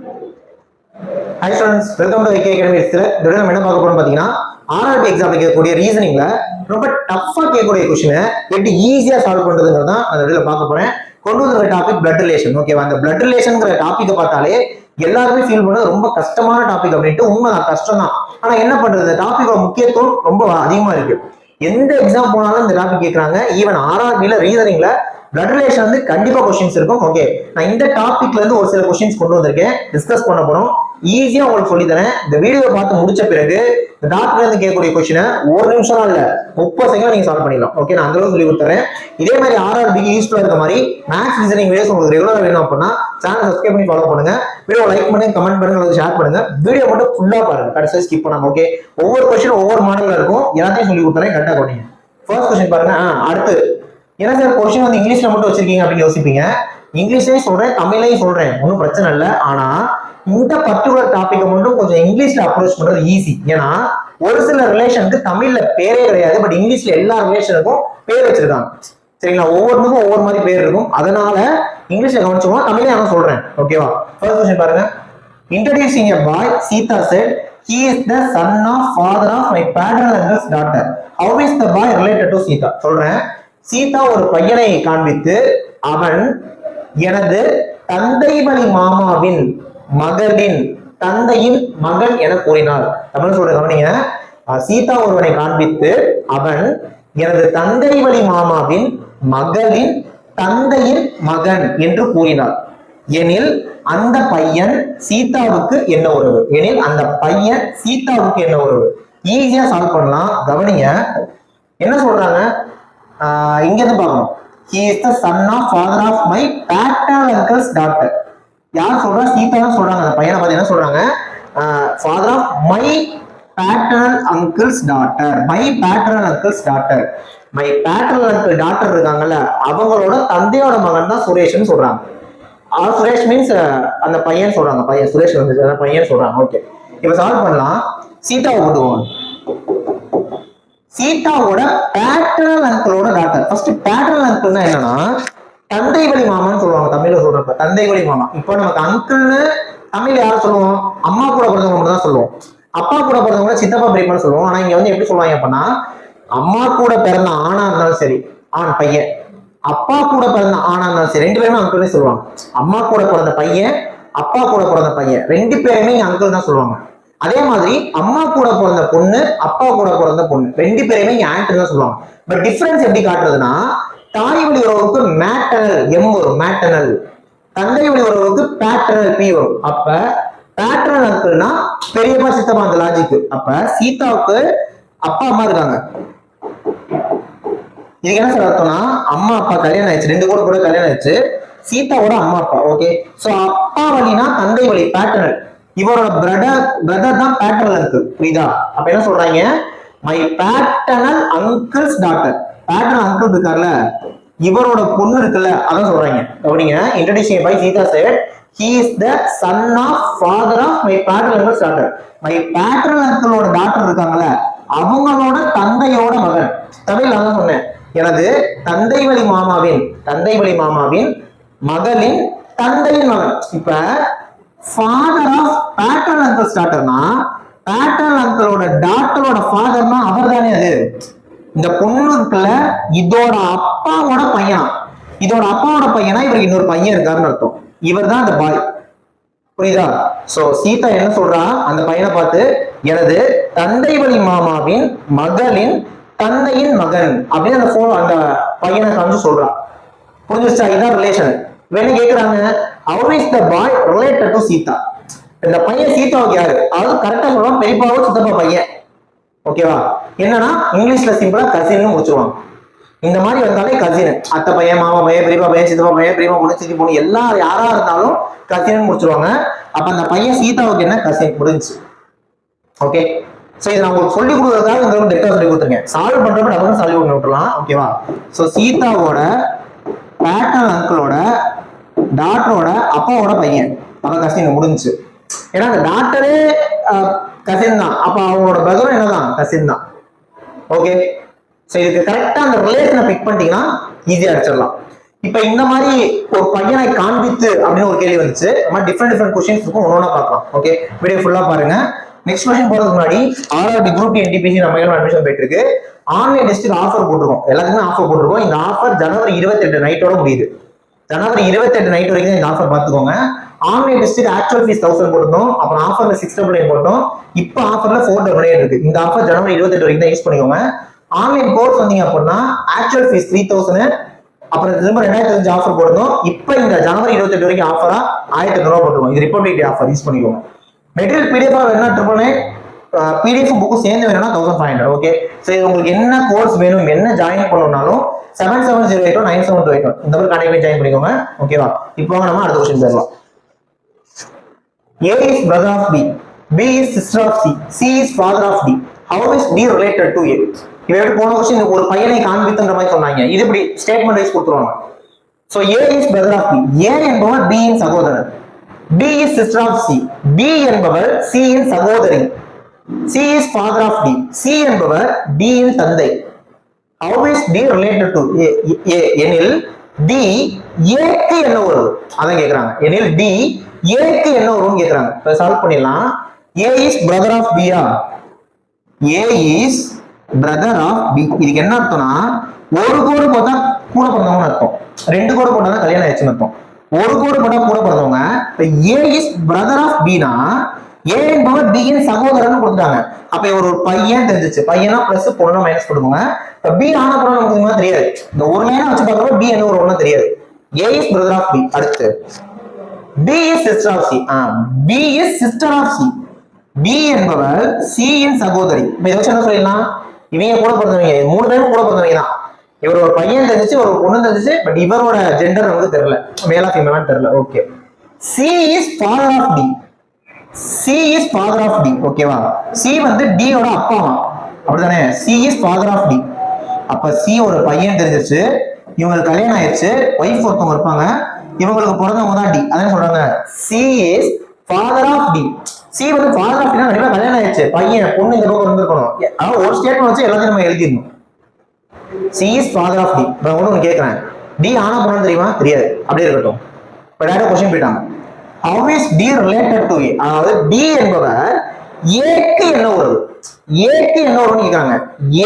Hi students, welcome to IK Academy. today நம்ம என்ன பார்க்க போறோம் பாத்தீங்கன்னா RRB எக்ஸாம்ல கேட்கக்கூடிய ரீசனிங்ல ரொம்ப டஃப்பா கேட்கக்கூடிய क्वेश्चन எப்படி ஈஸியா சால்வ் பண்றதுங்கறத தான் அந்த வீடியோல பார்க்க போறேன். கொண்டு வந்த டாபிக் பிளட் ரிலேஷன். ஓகேவா? அந்த பிளட் ரிலேஷன்ங்கற டாபிக்க பார்த்தாலே எல்லாருமே ஃபீல் பண்றது ரொம்ப கஷ்டமான டாபிக் அப்படினு உண்மைதான், கஷ்டம் தான். ஆனா என்ன பண்றது, டாபிக்கோட முக்கியத்துவம் ரொம்ப அதிகமா இருக்கு. எந்த எக்ஸாம் போனாலும் இந்த டாபிக் கேக்குறாங்க. ஈவன் RRBல ரீசனிங்ல பிளட் ரிலேஷன் வந்து கண்டிப்பா क्वेश्चंस இருக்கும். ஓகே, நான் இந்த டாபிக்ல இருந்து ஒரு சில क्वेश्चंस கொண்டு வந்திருக்கேன், டிஸ்கஸ் பண்ண போறோம். ஈஸியா உங்களுக்கு சொல்லி தரேன். இந்த வீடியோ பார்த்து முடிச்ச பிறகு இந்த டாக்டர்ல இருந்து கேட்கக்கூடிய क्वेश्चन ஒரு நிமிஷம் இல்ல 30 செகண்ட்ல நீங்க சால்வ் பண்ணிடலாம். ஓகே, நான் அந்த அளவுக்கு சொல்லி கொடுத்துறேன். இதே மாதிரி RRBக்கு யூஸ்ஃபுல்லா இருக்க மாதிரி மேத்ஸ் ரீசனிங் வீடியோஸ் உங்களுக்கு ரெகுலரா வேணும் அப்படின்னா சேனல் சப்ஸ்கிரைப் பண்ணி ஃபாலோ பண்ணுங்க. வீடியோ லைக் பண்ணுங்க, கமெண்ட் பண்ணுங்க, ஷேர் பண்ணுங்க. வீடியோ மட்டும் ஃபுல்லா பாருங்க, கடைசியா ஸ்கிப் பண்ணாம. ஓகே, ஒவ்வொரு क्वेश्चन ஒவ்வொரு மாடல்ல இருக்கும், எல்லாத்தையும் சொல்லி கொடுத்துறேன், கரெக்டா கவனிங்க. ஃபர்ஸ்ட் क्वेश्चन பாருங்க. அடுத்து என்ன சார் क्वेश्चन வந்து இங்கிலீஷ்ல மட்டும் வச்சிருக்கீங்க அப்படின்னு யோசிப்பீங்க. இங்கிலீஷ்லயும் சொல்றேன், தமிழ்லயும் சொல்றேன், ஒன்றும் பிரச்சனை இல்லை. ஆனா இந்த பர்டிகுலர் டாபிக் மட்டும் கொஞ்சம் இங்கிலீஷ்ல அப்ரோச் பண்றது ஈஸி. ஏன்னா ஒரு சில ரிலேஷனுக்கு தமிழ்ல பேரே கிடையாது, பட் இங்கிலீஷ்ல எல்லா ரிலேஷனுக்கும் பேர் வச்சிருக்காங்க. சரிங்களா? ஒவ்வொருத்துக்கும் ஒவ்வொரு மாதிரி பேர் இருக்கும். அதனால இங்கிலீஷ்ல கவனிச்சோம்னா தமிழ்ல நான் சொல்றேன். ஓகேவா? ஃபர்ஸ்ட் क्वेश्चन பாருங்க. Introducing a boy, Sita said, he is the son of father of my paternal uncle's daughter. How is the boy related to Sita? சொல்றேன். சீதா ஒரு பையனை காண்பித்து அவன் எனது தந்தை வழி மாமாவின் மகளின் தந்தையின் மகன் என கூறினார். தமிழ் சொல்ற கவனிங்க. சீதா ஒருவனை காண்பித்து அவன் எனது தந்தை வழி மாமாவின் மகளின் தந்தையின் மகன் என்று கூறினார். எனில் அந்த பையன் சீதாவுக்கு என்ன உறவு? எனில் அந்த பையன் சீதாவுக்கு என்ன உறவு? ஈஸியா சால்வ் பண்ணலாம். கவனிங்க, என்ன சொல்றாங்க, இங்க இருந்து பார்க்கணும். He is the son of father of my paternal uncle's daughter. யார் சொல்றா? சீதா தான் சொல்றாங்க. அந்த பையனை பார்த்து என்ன சொல்றாங்க? father of my paternal uncle's daughter. My paternal uncle's daughter. My paternal uncle daughter இருக்காங்கல்ல, அவங்களோட தந்தையோட மகன் தான் சுரேஷ்னு சொல்றாங்க. சுரேஷ் மீன்ஸ் அந்த பையன் சொல்றாங்க. பையன் சுரேஷ் வந்து அந்த பையன் சொல்றாங்க. ஓகே, இப்ப சால்வ் பண்ணலாம். சீதாவை கொண்டுவோம். சீதாவோட பேட்டர்னல் அங்கிளோட டாக்டர். ஃபர்ஸ்ட் பேட்டர்னல் அங்கிள்னா என்னன்னா தந்தை வழி மாமான்னு சொல்லுவாங்க. தமிழ்ல சொல்றப்ப தந்தை வழி மாமா. இப்போ நமக்கு அங்கிள்னு தமிழ்ல யாரும் சொல்லுவோம்? அம்மா கூட பிறந்தவங்க மட்டும் தான் சொல்லுவோம். அப்பா கூட பிறந்தவங்க சித்தப்பா பெரியப்பான்னு சொல்லுவோம். ஆனா இங்க வந்து எப்படி சொல்லுவாங்க அப்படின்னா, அம்மா கூட பிறந்த ஆணா இருந்தாலும் சரி, ஆண் பையன், அப்பா கூட பிறந்த ஆணா இருந்தாலும் சரி, ரெண்டு பேருமே அங்கிள்னே சொல்லுவாங்க. அம்மா கூட பிறந்த பையன், அப்பா கூட பிறந்த பையன், ரெண்டு பேருமே இங்க அங்கிள் தான் சொல்லுவாங்க. அதே மாதிரி அம்மா கூட பிறந்த பொண்ணு, அப்பா கூட பிறந்த பொண்ணு, ரெண்டு பேருமே இங்க ஆன்ட் தான் சொல்லுவாங்க. பட் டிஃபரன்ஸ் எப்படி காட்டுறதுன்னா, தாய் வழி உறவுக்கு மேட்டர்னல் எம் வரும், மேட்டர்னல். தந்தை வழி உறவுக்கு பேட்டர்னல் பி வரும். அப்ப பேட்டர்னல் அங்கிள்னா பெரியப்பா சித்தப்பா, அந்த லாஜிக். அப்ப சீதாவுக்கு அப்பா அம்மா இருக்காங்க. இதுக்கு என்ன சார் அர்த்தம்னா, அம்மா அப்பா கல்யாணம் ஆயிடுச்சு, ரெண்டு கூட கல்யாணம் ஆயிடுச்சு, சீதாவோட அம்மா அப்பா. ஓகே, சோ அப்பா வழினா தந்தை வழி பேட்டர்னல். இவரோட பிரதர் தான் பேட்டர்னல் அங்கிள். புரியுதா? அப்ப என்ன சொல்றாங்க? My paternal uncle's daughter. Paternal uncle இருக்கார்ல, இவரோட பொண்ணு இருக்குல்ல, அதான் சொல்றாங்க. கவனிங்க. Introducing by Sita said, he is the son of father of my paternal uncle's daughter. My paternal அங்கிளோட டாட்டர் இருக்காங்கல்ல, அவங்களோட தந்தையோட மகன். தமிழ்ல தான் சொன்னேன். எனது தந்தை வழி மாமாவின் மகளின் தந்தையின் மகன். இப்ப ஃபாதர் ஆஃப் பேட்டர்னல் அங்கிள்ஸ் டாட்டர்னா பேட்டர்னல் அங்கிளோட டாட்டரோட ஃபாதர்னா அவர் தானே. அது இந்த பொண்ணு இருக்குல்ல, இதோட அப்பாவோட பையனா, இதோட அப்பாவோட பையனா இவருக்கு இன்னொரு பையன் இருக்காருன்னு அர்த்தம். இவர் தான் அந்த பாய். புரியுதா? சோ சீதா என்ன சொல்றா அந்த பையனை பார்த்து, எனது தந்தை வழி மாமாவின் மகளின் தந்தையின் மகன் அப்படின்னு அந்த பையனை காமிச்சு சொல்றா. புரிஞ்சுச்சா? இதான் ரிலேஷன். வேணா கேக்குறாங்க, how is the boy related to Sita? இந்த பையன் சீதாவுக்கு யாரு? அதாவது கரெக்டா சொல்லுவாங்க, பெரியப்பாவோ சித்தப்பா பையன். ஓகேவா? என்னன்னா இங்கிலீஷ்ல சிம்பிளா கசின்னு முடிச்சிருவாங்க. இந்த மாதிரி வந்தாலே கசின். அத்தை பையன், மாமா பையன், பெரியப்பா பையன், சித்தப்பா பையன், பெரியப்பா பொண்ணு, சித்தி பொண்ணு, எல்லா யாரா இருந்தாலும் கசின்னு முடிச்சிருவாங்க. அப்ப அந்த பையன் சீதாவுக்கு என்ன? கசின். முடிஞ்சு. ஓகே, சோ இதை நான் உங்களுக்கு சொல்லி கொடுக்கறதுக்காக இந்த டெக்டா சொல்லி கொடுத்துருக்கேன். சால்வ் பண்றப்ப நம்ம சால்வ் பண்ணி விட்டுலாம். ஓகேவா? சோ சீதாவோட பேட்டர்னல் அங்கிளோட டாக்டரோட அப்பாவோட பையன், அதான் கசின். முடிஞ்சு. ஏன்னா அந்த டாக்டரே கசின் தான், அப்ப அவங்களோட பிரதரும் என்னதான்? கசின் தான். ஓகே, சோ இதுக்கு கரெக்டா அந்த ரிலேஷனை பிக் பண்ணிட்டீங்கன்னா ஈஸியா அடிச்சிடலாம். இப்ப இந்த மாதிரி ஒரு பையனை காண்பித்து அப்படின்னு ஒரு கேள்வி வந்துச்சு. டிஃப்ரெண்ட் கொஸ்டின்ஸ் இருக்கும், ஒன்னொன்னா பார்க்கலாம். ஓகே, வீடியோ ஃபுல்லா பாருங்க. நெக்ஸ்ட் கொஸ்டின் போறதுக்கு முன்னாடி ஆர்ஆர்பி குரூப் என்டிபிசி நம்ம அட்மிஷன் போயிட்டு இருக்கு. ஆன்லைன் டெஸ்ட்டுக்கு ஆஃபர் போட்டிருக்கோம், எல்லாத்துக்குமே ஆஃபர் போட்டிருக்கோம். இந்த ஆஃபர் ஜனவரி 28 நைட்டோட முடியுது. ஜனவரி 28 நைட் வரைக்கும் இந்த ஆஃபர் பார்த்துக்கோங்க. ஆன்லைன் டெஸ்ட்டுக்கு ஆக்சுவல் ஃபீஸ் 1000 போட்டிருந்தோம், அப்புறம் ஆஃபர்ல 699 போட்டோம். இப்போ ஆஃபர்ல 499 இருக்கு. இந்த ஆஃபர் ஜனவரி 28 வரைக்கும் தான் யூஸ் பண்ணிக்கோங்க. ஆன்லைன் கோர்ஸ் வந்தீங்க அப்படின்னா ஆக்சுவல் ஃபீஸ் 3000, அப்புறம் திரும்ப 2005 ஆஃபர் போடணும். இப்போ இந்த ஜனவரி 28 வரைக்கும் ஆஃபரா 1800 ரூபா போட்டுருவோம். இது ரிப்பப்ளிக் டே ஆஃபர், யூஸ் பண்ணிக்கோங்க. மெட்டீரியல் பிடிஎஃப் வேணும்னா 999, பிடிஎஃப் புக்கும் சேர்ந்து வேணும்னா 1500. ஓகே, சரி, உங்களுக்கு என்ன கோர்ஸ் வேணும், என்ன ஜாயின் பண்ணணும்னாலும் 7708 9728 இந்த மாதிரி கனெக்ட் பண்ணி ஜாயின் பண்ணிக்கோங்க. ஓகேவா? இப்போ நம்ம அடுத்த கொஸ்டின் போயிடலாம். A is brother of B, B is sister of C, C is father of D. How is D related to A? இவங்க போன கொஸ்டின் ஒரு பையனை காண்பித்துன்ற மாதிரி சொன்னாங்க. இது இப்படி ஸ்டேட்மெண்ட் வைஸ் கொடுத்துருவாங்க. So A is brother of B, A என்பவர் B இன் சகோதரர். B is sister of C, B என்பவர் C இன் சகோதரி. C is father of D, C என்பவர் D இன் தந்தை. How is D related to A? எனில் D ஏக்கு என்ன வரும் அதான் கேக்குறாங்க. எனில் D ஏக்கு என்ன வரும்னு கேக்குறாங்க. இப்ப சால்வ் பண்ணிடலாம். A is brother of B. A is brother of B. இதுக்கு என்ன அர்த்தம்னா, ஒரு கோடு போட்டா கூட பிறந்தவங்க அர்த்தம், ரெண்டு கோடு போட்டா தான் கல்யாணம் ஆயிடுச்சுன்னு அர்த்தம். ஒரு கோடு போட்டா கூட பிறந்தவங்க. A is brother of B னா A என்பவர் B இன் சகோதரன் கொடுத்துட்டாங்க. அப்ப ஒரு பையன் தெரிஞ்சிச்சு, பையனா பிளஸ் பொண்ணா மைனஸ் கொடுங்க. இப்ப B ஆன பொண்ணு நமக்கு தெரியாது, இந்த ஒரு லைனை வச்சு பார்க்கறப்ப B என்ன ஒரு ஒண்ணு தெரியாது. A is brother of B. அடுத்து B is sister of C. B is sister of C. B என்பவர் C இன் சகோதரி. இப்ப இதை வச்சு என்ன சொல்லலாம், இவங்க கூட பிறந்தவங்க, மூணு பேரும் கூட பிறந்தவங்க தான். இவர் ஒரு பையன் தெரிஞ்சிச்சு, ஒரு பொண்ணு தெரிஞ்சிச்சு, பட் இவரோட ஜெண்டர் நமக்கு தெரியல, மேலா ஃபீமேலான்னு தெரியல. Okay, C is father of D. C is father of D. ஓகேவா? C வந்து D யோட அப்பாவா, அப்படிதானே? C is father of D. அப்ப C ஒரு பையன் தெரிஞ்சிச்சு, இவங்களுக்கு கல்யாணம் ஆயிடுச்சு, ஒய்ஃப் ஒருத்தவங்க இருப்பாங்க, இவங்களுக்கு பிறந்தவங்க தான் D. அதான் சொல்றாங்க C is father of D. C வந்து father of D னா கண்டிப்பா கல்யாணம் ஆயிடுச்சு, பையன் பொண்ணு இந்த பக்கம் இருந்திருக்கணும். அதாவது ஒரு ஸ்டேட்மெண்ட் வச்சு எல்லாத்தையும் நம்ம எழுதிடணும். C is father of D. நான் ஒன்று கேட்கிறேன், D ஆனா பொண்ணு தெரியுமா? தெரியாது, அப்படியே இருக்கட்டும். இப்போ டேரக்டா கொஸ்டின் போயிட்டாங்க. How is D related to A? அதாவது D என்பவர் ஏக்கு என்ன உறவு, ஏக்கு என்ன உறவுன்னு கேட்காங்க.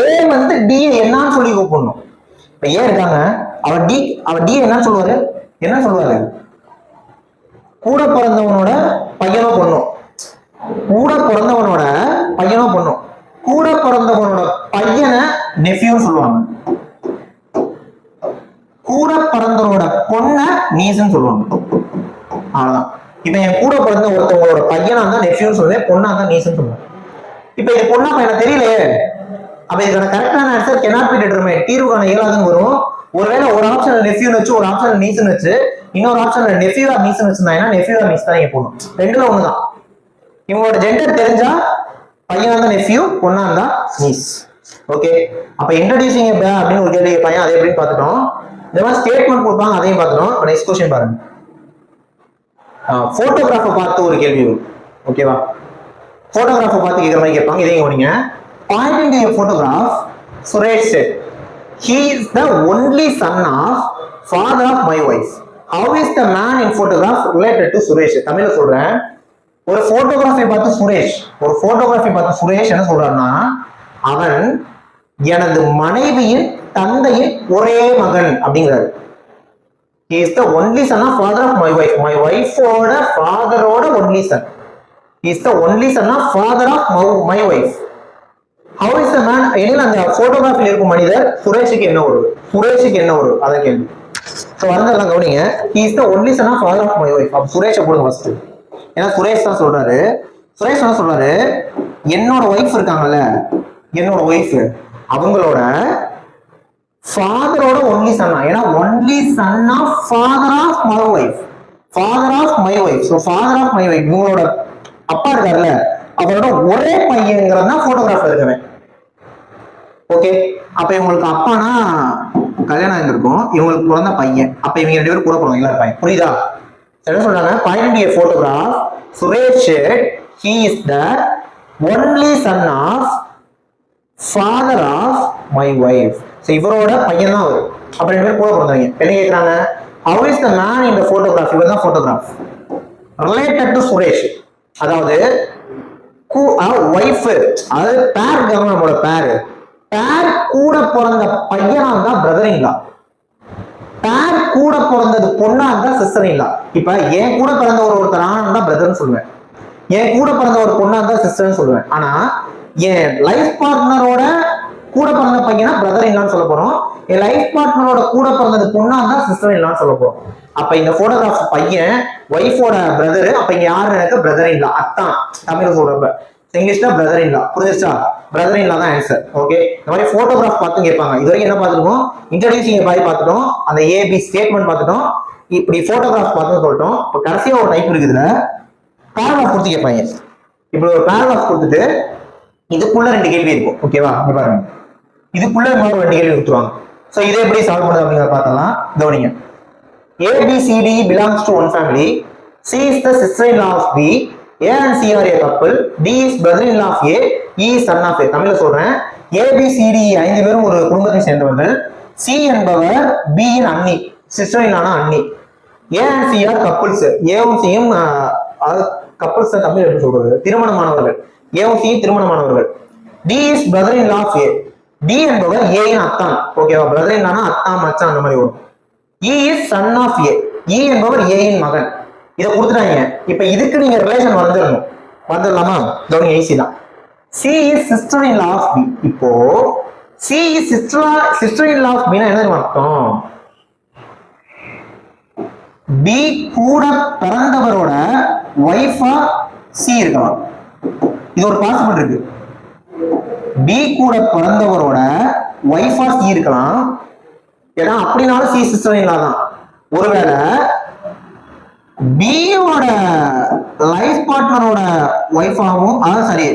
A வந்து D என்னன்னு சொல்லி கூப்பிடணும். இப்ப ஏ இருக்காங்க, அவர் D என்னன்னு சொல்லுவாரு, என்ன சொல்லுவாரு? கூட பிறந்தவனோட பையனோ பொண்ணும், கூட பிறந்தவனோட பையனோ பொண்ணும், கூட பிறந்தவனோட பையனை நெஃப்யூன்னு சொல்லுவாங்க, கூட பிறந்தவனோட பொண்ண நீஸ்ன்னு சொல்லுவாங்க. அவ்வளவுதான். இப்ப என் கூட பிறந்த ஒருத்தவங்களோட பையனா தான் நெஃப்யூன்னு சொல்லுவேன், பொண்ணா தான் நீஸ்ன்னு சொல்லுவேன். இப்ப இது பொண்ணா பையனா தெரியலையே, அப்ப இதுக்கான கரெக்டான ஆன்சர் cannot be determined, தீர்வு காண இயலாதுன்னு வரும். ஒருவேளை ஒரு ஆப்ஷன்ல நெஃப்யூன்னு வச்சு, ஒரு ஆப்ஷன்ல நீஸ்ன்னு வச்சு, இன்னொரு ஆப்ஷன்ல நெஃப்யூ ஆர் நீஸ்ன்னு வச்சிருந்தாங்கன்னா நெஃப்யூ ஆர் நீஸ் தான் இங்க போடணும். ரெண்டுல ஒண்ணுதான். இவங்களோட ஜெண்டர் தெரிஞ்சா பையனா தான் நெஃப்யூ, பொண்ணா இருந்தா நீஸ். ஓகே, அப்ப இன்ட்ரோடியூசிங் அப்படின்னு ஒரு கேள்வி பையன், அதை எப்படின்னு பார்த்துட்டோம். இந்த மாதிரி ஸ்டேட்மெண்ட் கொடுப்பாங்க, அதையும் பார்த்துட்டோம். நெக்ஸ்ட் கொஸ்டின் பாருங்க. போட்டோகிராஃபை பார்த்து ஒரு கேள்வி வரும். ஓகேவா? போட்டோகிராஃபை பார்த்து கேட்குற மாதிரி கேட்பாங்க. இதையும் கவனிங்க. Pointing to a photograph, Suresh said, "He is the only son of father of my wife. How is the man in photograph related to Suresh?" தமிழ்ல சொல்றேன். ஒரு போட்டோகிராஃபை பார்த்து சுரேஷ் என்ன சொல்றாருன்னா, அவன் எனது மனைவியின் தந்தையின் ஒரே மகன் அப்படிங்கிறாரு. He is the only son of father of my wife. My wife oda father oda only son. He is the only son of father of my wife. How is the man? எனில் அந்த போட்டோகிராஃபில் இருக்கும் மனிதர் சுரேஷுக்கு என்ன ஒரு அதான் கேள்வி. So வரதெல்லாம் கவனிங்க. He is the only son of father of my wife. அப்ப சுரேஷை போடுங்க ஃபர்ஸ்ட். ஏன்னா சுரேஷ் தான் சொல்றாரு. என்னோட ஒய்ஃப் இருக்காங்கல்ல, என்னோட ஒய்ஃப் அவங்களோட ஃபாதரோட ஒன்லி சன்னா, ஏன்னா only son of father of my wife. So father of my wife இவங்களோட அப்பா இருக்காருல்ல, அவரோட ஒரே பையங்கிறது தான் போட்டோகிராஃபர் இருக்கவன். ஓகே, அப்ப இவங்களுக்கு அப்பானா கல்யாணம் ஆகிருக்கும், இவங்களுக்கு பிறந்த பையன், அப்ப இவங்க ரெண்டு பேரும் கூட பிறந்தவங்களா இருப்பாங்க. புரியுதா? என்ன சொல்றாங்க? Point A photograph, Suresh he is the only son of father of my wife. So இவரோட பையன் தான் அவர். அப்ப 2 பேரும் கூட பிறந்தவங்க. என்ன கேக்குறாங்க, how is the man in the photograph, இவர் தான் போட்டோகிராஃப், related to சுரேஷ். அதாவது ஒய்ஃப், அதாவது பேர் நம்மளோட பேர் கூட பிறந்த பையனா இருந்தா பிரதர் இன் லா, பேர் கூட பிறந்தது பொண்ணா இருந்தா சிஸ்டர் இன் லா. இப்ப என் கூட பிறந்த ஒருத்தர் ஆனா இருந்தா பிரதர்னு சொல்லுவேன், என் கூட பிறந்த ஒரு பொண்ணா இருந்தா சிஸ்டர்னு சொல்லுவேன். ஆனா என் லைஃப் பார்ட்னரோட கூட பிறந்த பையனா பிரதர் இன்லான்னு சொல்ல போறோம், என் லைஃப் பார்ட்னரோட கூட பிறந்தது பொண்ணா இருந்தா சிஸ்டர் இன்லான்னு சொல்ல போறோம். அப்ப இந்த போட்டோகிராஃப் பையன் ஒய்ஃபோட பிரதர், அப்ப இங்க யாரு எனக்கு பிரதர் இன்லா, அத்தான் தமிழ் சொல்றப்ப, இங்கிலீஷ்ல பிரதர் இன்லா. புரிஞ்சிச்சா? பிரதர் இன்லா தான் ஆன்சர். ஓகே, இந்த மாதிரி போட்டோகிராஃப் பார்த்து கேட்பாங்க. இது வரைக்கும் என்ன பார்த்துருக்கோம், இன்ட்ரோடியூசிங் பாய் பார்த்துட்டோம், அந்த ஏபி ஸ்டேட்மெண்ட் பார்த்துட்டோம், இப்படி போட்டோகிராஃப் பார்த்து சொல்லிட்டோம். இப்போ கடைசியா ஒரு டைப் இருக்குதுல பேராகிராஃப் கொடுத்து கேட்பாங்க. இப்படி ஒரு பேராகிராஃப் கொடுத்துட்டு இதுக்குள்ள 2 கேள்வி இருக்கும். ஓகேவா, பாருங்க, இதுக்குள்ள இன்னொரு 2 கேள்வி கொடுத்துருவாங்க. சோ இதை எப்படி சால்வ் பண்ணுறது அப்படிங்கிறத பார்த்தலாம். கவனிங்க. ABCD belongs to one family. C is the sister-in-law of B. A and C are a couple. D is brother-in-law of A. E is son of A. தமிழ்ல சொல்றேன். ABCD 5 பேரும் ஒரு குடும்பத்தை சேர்ந்தவர்கள். C என்பவர் B இன் அண்ணி, sister-in-law அண்ணி. A and C are couples. ஏவும் சியும் கப்பல்ஸ் தமிழ் எப்படி சொல்றது, திருமணமானவர்கள். ஏவும் சியும் திருமணமானவர்கள். D is brother-in-law of A. D என்பவர் A இன் அத்தான். ஓகேவா, brother-in-law அத்தான் மச்சான் அந்த மாதிரி வரும். E is son of A. E என்பவர் A இன் மகன். இதை கொடுத்துட்டாங்க. இப்ப இதுக்கு நீங்க ரிலேஷன் வந்துடலாமா? கவனிங்க, ஈஸி தான். C is sister-in-law of B. இப்போ C is sister-in-law of B னா என்ன அர்த்தம்? B கூட பிறந்தவரோட ஒய்ஃபா C இருக்கலாம். இது ஒரு பாசிபிள் இருக்கு. B கூட பிறந்தவரோட ஒய்ஃபா C இருக்கலாம். ஏன்னா அப்படினாலும் C sister-in-law தான். ஒருவேளை பியோட லைஃப் பார்ட்னரோட ஒய்ஃபாகவும் சரி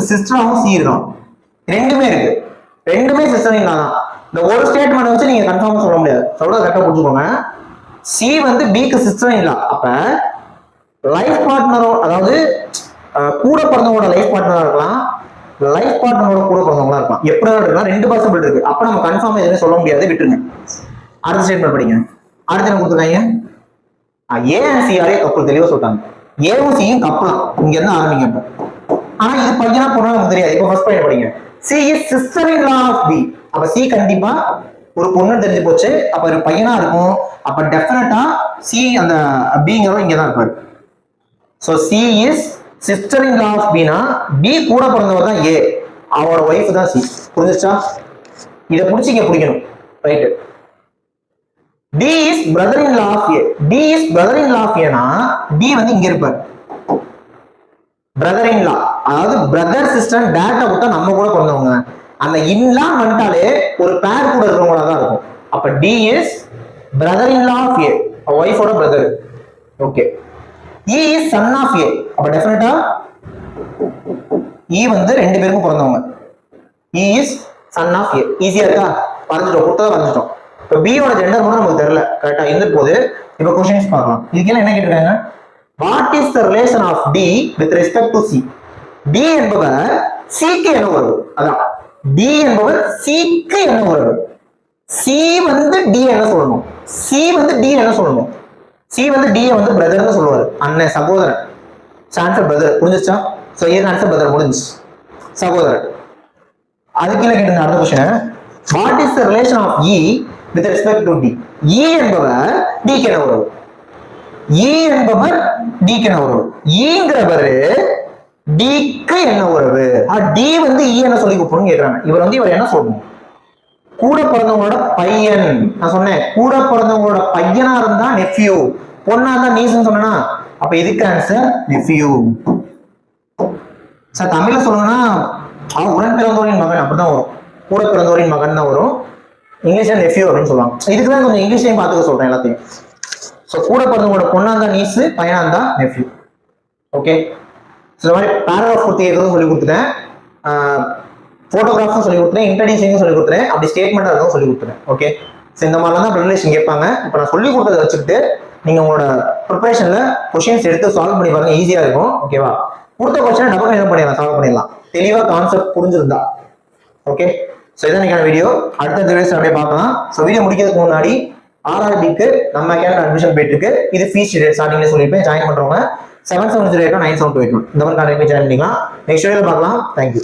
சிஸ்டராகவும் C இருக்கலாம். ரெண்டுமே இருக்கு, ரெண்டுமே சிஸ்டர்-இன்-லா தான். இந்த ஒரு ஸ்டேட்மெண்ட் வச்சு நீங்க கன்ஃபார்மா சொல்ல முடியாது. சொல்றத கரெக்டா புரிஞ்சுக்கோங்க. C வந்து Bக்கு சிஸ்டர்-இன்-லா. அப்ப லைஃப் பார்ட்னரோ, அதாவது கூட பிறந்தவங்களோட லைஃப் பார்ட்னரா இருக்கலாம், லைஃப் பார்ட்னரோட கூட பிறந்தவங்களா இருக்கலாம். எப்படி இருக்கலாம், 2 பாசிபிள் இருக்கு. அப்ப நம்ம கன்ஃபார்மா எதுவுமே சொல்ல முடியாது, விட்டுருங்க. அடுத்த ஸ்டேட்மெண்ட் படிங்க. அடுத்து என்ன கொடுத்துருக்காங்க, A and C ஆரே கப்பல், தெளிவா சொல்லிட்டாங்க. ஏவும் சியும் கப்பலாம், இங்க இருந்து ஆரம்பிங்க. ஆனா இது பையனா பொண்ணா நமக்கு தெரியாது. இப்போ ஃபர்ஸ்ட் பாயிண்ட் படிங்க. C is sister-in-law of B. அப்ப C கண்டிப்பா ஒரு பொண்ணு தெரிஞ்சு போச்சு. அப்ப ஒரு பையனா இருக்கும். அப்ப டெஃபினட்டா C அந்த Bங்கிறவங்க இங்க தான் இருப்பாரு. So C is sister-in-law of B னா B கூட பிறந்தவர் தான் A, அவரோட ஒய்ஃப் தான் C. புரிஞ்சுச்சா? இத புடிச்சிங்க, பிடிக்கணும். Right. D is brother-in-law of A. D is brother-in-law of A னா D வந்து இங்க இருப்பார். brother-in-law, அதாவது பிரதர் சிஸ்டர் டேரக்டா விட்டா நம்ம கூட பிறந்தவங்க. அந்த இன்லா வந்துட்டாலே ஒரு பேர் கூட இருக்கிறவங்களா தான் இருக்கும். அப்ப D is brother-in-law of A, ஒய்ஃபோட brother. Okay. E is son of A. அப்ப டெஃபினட்டா E வந்து 2 பேருக்கும் பிறந்தவங்க. E is son of A. ஈஸியா இருக்கா? வரைஞ்சிட்டோம், கொடுத்தா வரைஞ்சிட்டோம். இப்போ B யோட ஜெண்டர் மட்டும் நமக்கு தெரியல, கரெக்டா இருந்துட்டு போது. இப்போ क्वेश्चंस பார்க்கலாம். இதுக்கெல்லாம் என்ன கேட்டிருக்காங்க, what is the relation of D with respect to C? D என்பவர் C க்கு என்ன உறவு? அதான் D என்பவர் C க்கு என்ன உறவு? C வந்து D என்ன சொல்லணும்? C வந்து D என்ன சொல்லணும்? C வந்து D வந்து பிரதர்னு சொல்லுவாரு, அண்ணன், சகோதரன். Answer brother. புரிஞ்சுச்சா? சோ ஏன் ஆன்சர் பிரதர் முடிஞ்சு, சகோதரன். அதுக்கு கீழ கேட்ட அடுத்த question, what is the relation of E with respect to D? E என்பவர் D க்கு என்ன உறவு? E என்பவர் D க்கு என்ன உறவு? Eங்கிறவர் D க்கு என்ன உறவு? D வந்து E என்ன சொல்லி கூப்பிடுன்னு கேக்குறாங்க. இவர் என்ன சொல்லணும்? கூட பிறந்தவங்களோட பையன். நான் சொன்னேன், கூட பிறந்தவங்களோட பையனா இருந்தா நெஃப்யூ, பொண்ணா இருந்தா நீஸ்ன்னு சொன்னா. அப்ப இதுக்கு ஆன்சர் நெஃப்யூ. சார் தமிழ்ல சொல்லணும்னா உடன் பிறந்தோரின் மகன் அப்படிதான் வரும், கூட பிறந்தோரின் மகன் தான் வரும். இங்கிலீஷ்ல நெஃப்யூ அப்படின்னு சொல்லுவாங்க. இதுக்குதான் கொஞ்சம் இங்கிலீஷ்லயும் பார்த்துக்க சொல்றேன் எல்லாத்தையும். ஸோ கூட பிறந்தவங்களோட பொண்ணா இருந்தா நீஸ், பையனா இருந்தா நெஃப்யூ. ஓகே. இந்த மாதிரி பேராகிராஃப் கொடுத்து எதுவும் சொல்லி கொடுத்துட்டேன், போட்டோகிராஃபும் சொல்லி கொடுத்துட்டேன், இன்ட்ரடியூசிங்கும் சொல்லி கொடுத்துட்டேன், அப்படி ஸ்டேட்மெண்ட் அதுவும் சொல்லி கொடுத்துட்டேன். ஓகே. ஸோ இந்த மாதிரிலாம் தான் ப்ரெசன்டேஷன் கேட்பாங்க. இப்போ நான் சொல்லி கொடுத்ததை வச்சுக்கிட்டு நீங்க உங்களோட ப்ரிப்பரேஷன்ல கொஸ்டின்ஸ் எடுத்து சால்வ் பண்ணி பாருங்க, ஈஸியா இருக்கும். ஓகேவா? கொடுத்த கொஸ்டினை டபுள் என்ன பண்ணிடலாம், சால்வ் பண்ணிடலாம், தெளிவா கான்செப்ட் புரிஞ்சிருந்தா. ஓகே. ஸோ இதான் வீடியோ. அடுத்த வீடியோஸ் அப்படியே பார்க்கலாம். ஸோ வீடியோ முடிக்கிறதுக்கு முன்னாடி ஆர்ஆர்பிக்கு நம்ம அகாடமி அட்மிஷன் போயிட்டு இருக்கு. இது ஃபீஸ் ஸ்டார்டிங்ல சொல்லியிருப்பேன். ஜாயின் பண்றவங்க 7708 9728 இந்த மாதிரி கான்டாக்ட் ஜாயின் பண்ணிக்கலாம். நெக்ஸ்ட் வீடியோல பார்க்கலாம். தேங்க்யூ.